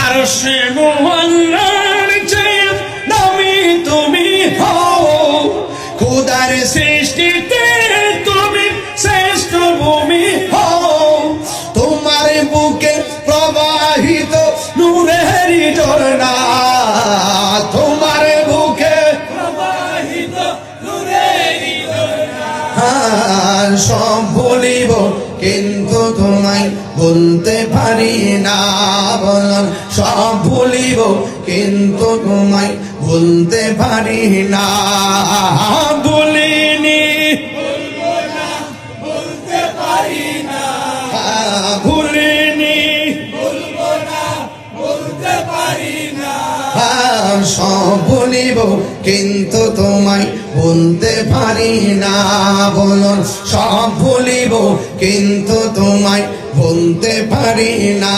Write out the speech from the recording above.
আরশে মুআল্লার চেয়ে দামি তুমি হও, খোদার সৃষ্টিতে তুমি শ্রেষ্ঠ ভূমি হও। তোমার বুকে প্রবাহিত নূরের ঝর্ণা, তোমার বুকে প্রবাহিত নূরের ঝর্ণা। সব ভুলিব কিন্তু তোমায় বলতে পারি না, বলুন সব ভুলিব কিন্তু তোমায় বলতে পারি না। ভুলিনি বলবো না, বলতে পারি না, ভুলিনি বলবো না, বলতে পারি না। সব ভুলিব কিন্তু তোমায় বলতে পারি না, বলুন সব ভুলিব কিন্তু তোমায় বলতে পারি না।